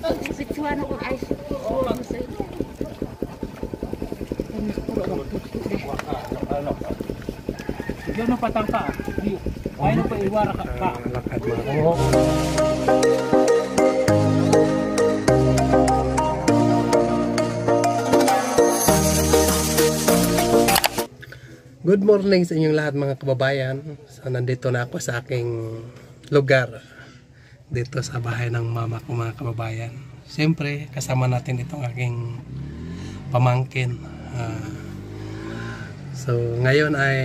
Sitsuan ako ay Diyan na patang ka. Ay na pa iwara ka. Lakad mga Good morning sa inyong lahat mga kababayan. So nandito na ako sa aking lugar. Dito sa bahay ng mama ko mga kababayan. Siyempre kasama natin itong aking pamangkin. So ngayon ay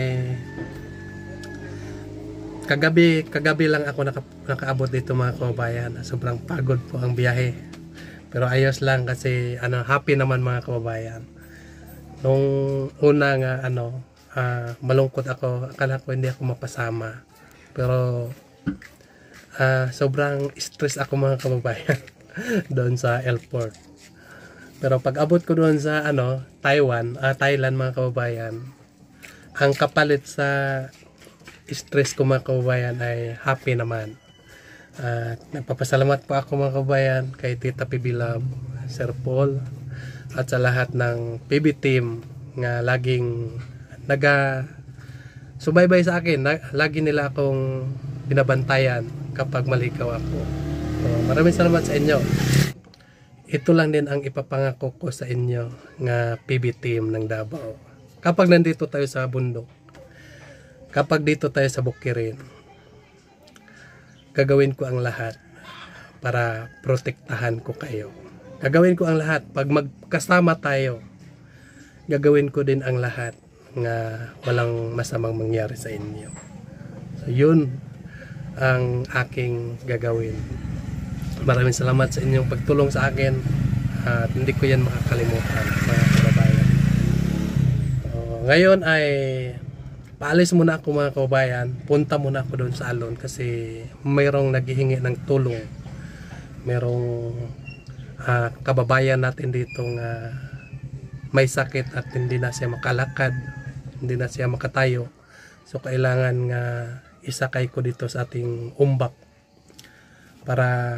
kagabi lang ako nakaabot dito mga kababayan. Sobrang pagod po ang biyahe. Pero ayos lang kasi happy naman mga kababayan. Nung una nga malungkot ako, akala ko hindi ako mapasama. Pero sobrang stress ako mga kababayan doon sa airport. Pero pag abot ko doon sa Thailand mga kababayan, ang kapalit sa stress ko mga kababayan ay happy naman. Nagpapasalamat po ako mga kababayan kay Tita PB Love, Sir Paul, at sa lahat ng PB team nga laging subaybay sa akin. Lagi nila akong binabantayan kapag maligaw ako. So, maraming salamat sa inyo. Ito lang din ang ipapangako ko sa inyo nga PB team ng Davao. Kapag nandito tayo sa bundok, kapag dito tayo sa Bukirin, gagawin ko ang lahat para protektahan ko kayo. Gagawin ko ang lahat. Pag magkasama tayo, gagawin ko din ang lahat nga walang masamang mangyari sa inyo. So yun ang aking gagawin. Maraming salamat sa inyong pagtulong sa akin at hindi ko yan makakalimutan mga kababayan. So, ngayon ay paalis muna ako mga kababayan. Punta muna ako doon sa Alon kasi mayroong naghihingi ng tulong. Mayroong kababayan natin dito nga may sakit at hindi na siya makalakad, hindi na siya makatayo. So kailangan nga isakay ko dito sa ating umbak para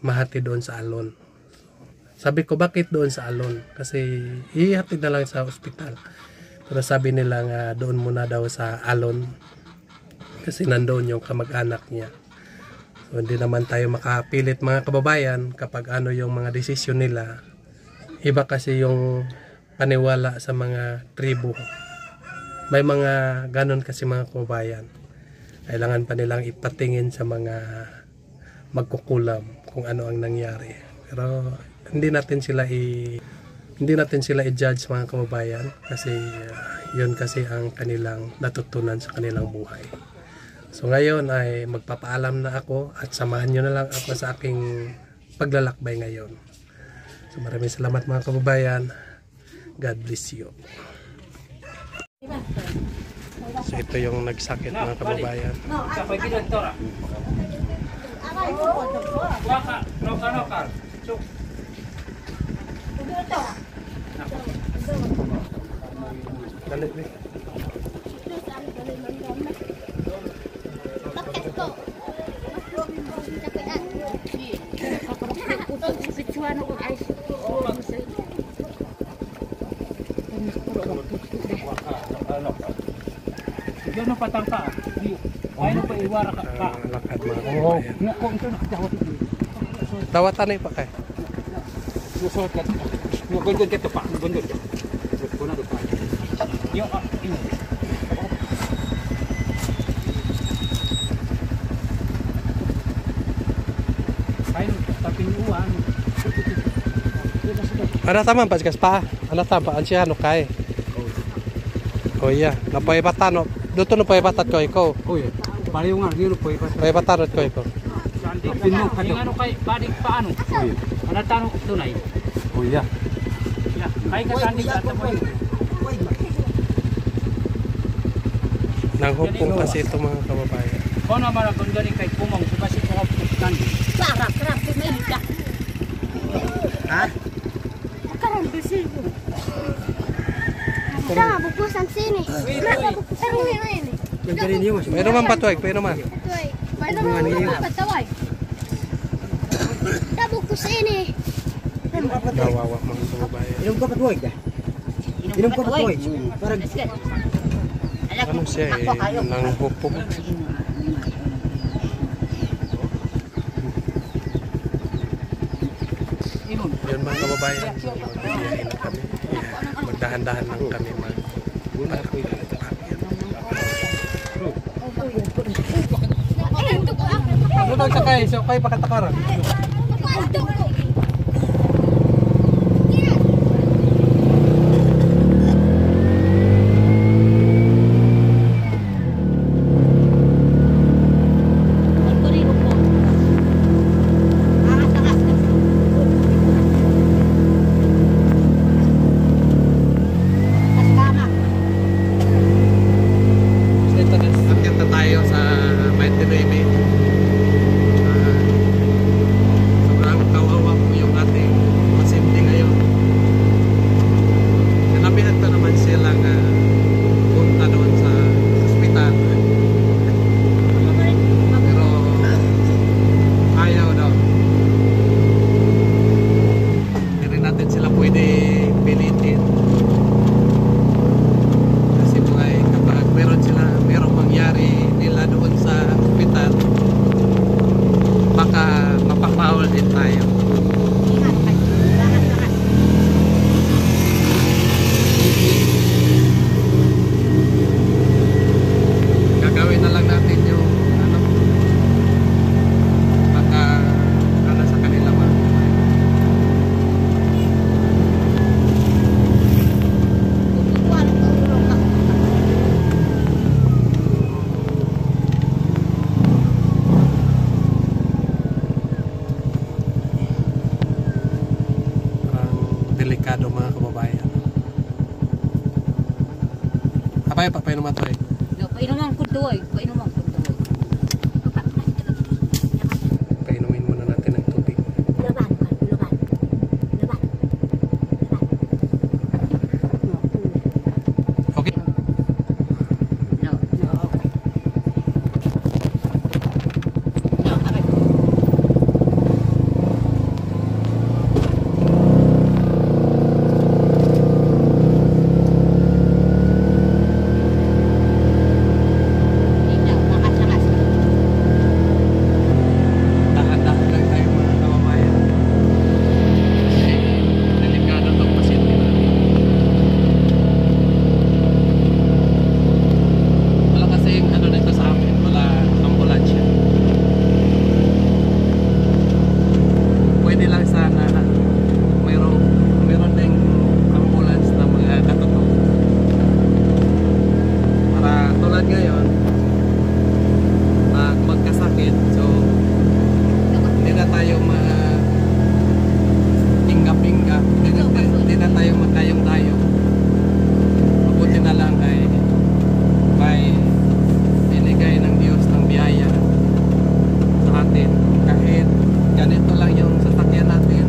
mahati doon sa Alon. Sabi ko, bakit doon sa Alon? Kasi ihatid na lang sa ospital. Pero sabi nila nga doon muna daw sa Alon kasi nandoon yung kamag-anak niya. So hindi naman tayo makapilit mga kababayan kapag yung mga desisyon nila. Iba kasi yung paniwala sa mga tribo. May mga ganon kasi mga kababayan. Kailangan pa nilang ipatingin sa mga magkukulam kung ano ang nangyari. Pero hindi natin sila i-judge mga kababayan kasi yun kasi ang kanilang natutunan sa kanilang buhay. So ngayon ay magpapaalam na ako at samahan nyo na lang ako sa aking paglalakbay ngayon. So maraming salamat mga kababayan. God bless you. So ito yung nagsakit mga kababayan. Dalit ni. Sitsuan ako ay Diyan na patang ka. Ay na pa iwara ka. Lakad mga kababayan. Tawatan pa kay. Susot ka. Gundod ka to pa. Gundod ka. Kuna do pa. Yo ini. Ay taping uwan. Ada taman pas kas pa. Ada tampa ansihan no kay. Oh iya, napay patano. Dito no pay patat ko ikaw. Oh iya. Baliw nga dito pay patat. Pay patarot ko ikaw. Pino ka do. Ano kay badik paano? Oh iya. Ana tanong tunay. Oh iya. Ya, kay ka sandig at mo. Nanghupong kasi ito mga kababayan. Kung naman ang ganda rin kay Pumong, sa basi ko kapag sarap tumilika. Ha? Karang bisigo. Tama, bukusan sini. Pero ini. Nagkarin niyo mas. Pero man patuwag, pero man. Patuway. Ano man pataway? Tabok ko sa ini. Kawawa mga kababayan. Inom ka patuloy ka. Inom ka patuloy. Para Ano siya eh, nang hupok. Yun mga kababayan, magbibiyahin na kami. Magdahan-dahan lang kami Ano daw sakay? So kayo pakatakaran? Akyat na tayo sa Mighty Baby. Sobrang kawawa po yung ating pasyente ngayon. Sinabihan ko naman silang punta doon sa ospital. Pero ayaw daw. Hindi rin natin sila pwede pilitin. Kasi po ay kapag merong mangyari nila doon sa ospital, baka mapapawal din tayo. Gagawin na lang natin yung baka sa kanila delikado mga kababayan. Apay papainom ato eh. Painuman ko doy. Painuman ko doy. Painumin muna natin ng tubig. Laban. Okay? No. Dahan-dahan lang tayo mga kababayan. Kasi delikado itong pasyente natin. Wala kasing dito sa amin, wala ambulansya. Pwede lang sana mayroon ding ambulance na mga katutok. Para tulad ngayon, pag magkasakit, so hindi na tayo ma-pinga-pinga, hindi na tayo magdayong-dayong. Mabuti na lang ay may binigay ng Diyos ng biyaya sa atin. Kahit ganito lang yung sasakyan natin,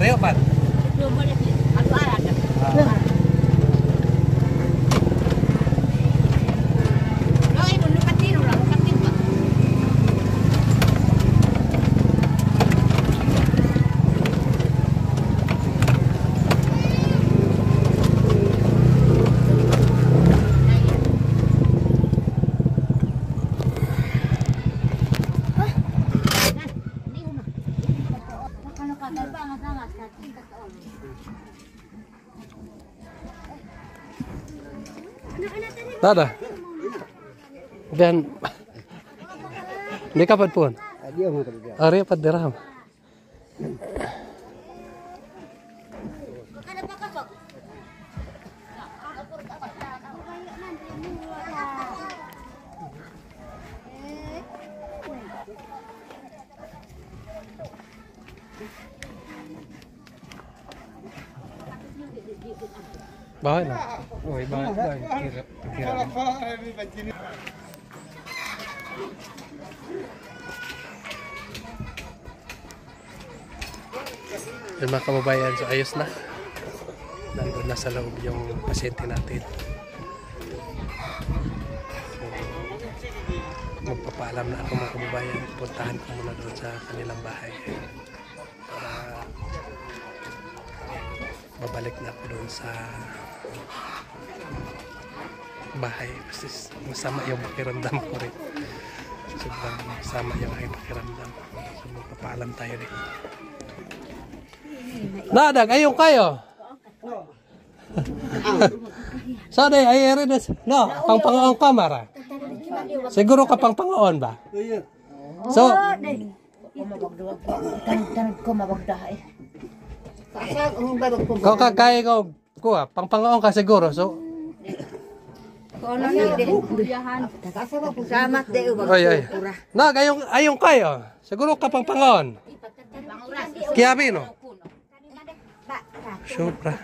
Areopan. Nada. Dan hindi ka pa po. Ari pa dirham. Bahay na. Oy, bahay. Kira. Yung mga kababayan, so ayos na. Nandun na sa loob yung pasyente natin. So, magpapaalam na ako mga kababayan. Puntahan ko muna doon sa kanilang bahay. Babalik na ako doon sa bahay. Kasi masama yung pakiramdam ko rin. Sobrang masama yung aking pakiramdam. So magpapaalam tayo rin. Nadag, ayun kayo. Saan ay rin no, pang-pangaon kamera. Siguro ka pang-pangaon ba? So, kung kakaya ko, pang-pangaon ka siguro. So, ay. Nag, ayun kayo. Siguro ka pang-pangaon. Kiabino. Sobra.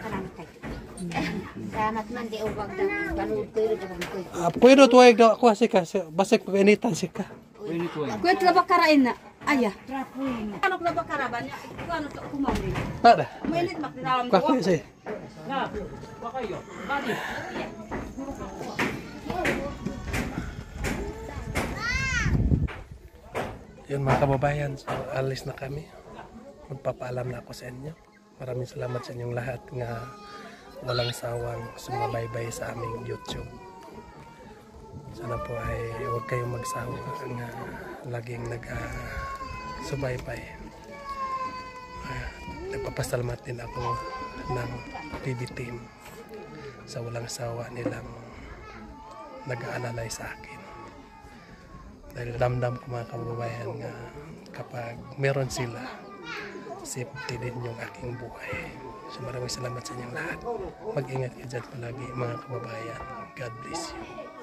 Pwede tuwag na ako kasi basik pag-initan sika. Kuwet na ba karain na? Aya. Ano na ba karaban? Ano to kumamri? Nada. Mainit makinalam ko. Kasi. Na, ba kayo? Bali. Yun mga kababayan, so alis na kami. Magpapaalam na ako sa inyo. Maraming salamat sa inyong lahat nga walang sawang sumabaybay sa aming YouTube. Sana po ay huwag kayong magsawa nga laging nag-subaybay. Nagpapasalamat din ako ng TV team sa walang sawa nilang nag-aalalay sa akin. Dahil damdam ko mga kababayan nga kapag meron sila, safety din yung aking buhay. So maraming salamat sa inyong lahat. Mag-ingat kayo dyan palagi mga kababayan. God bless you.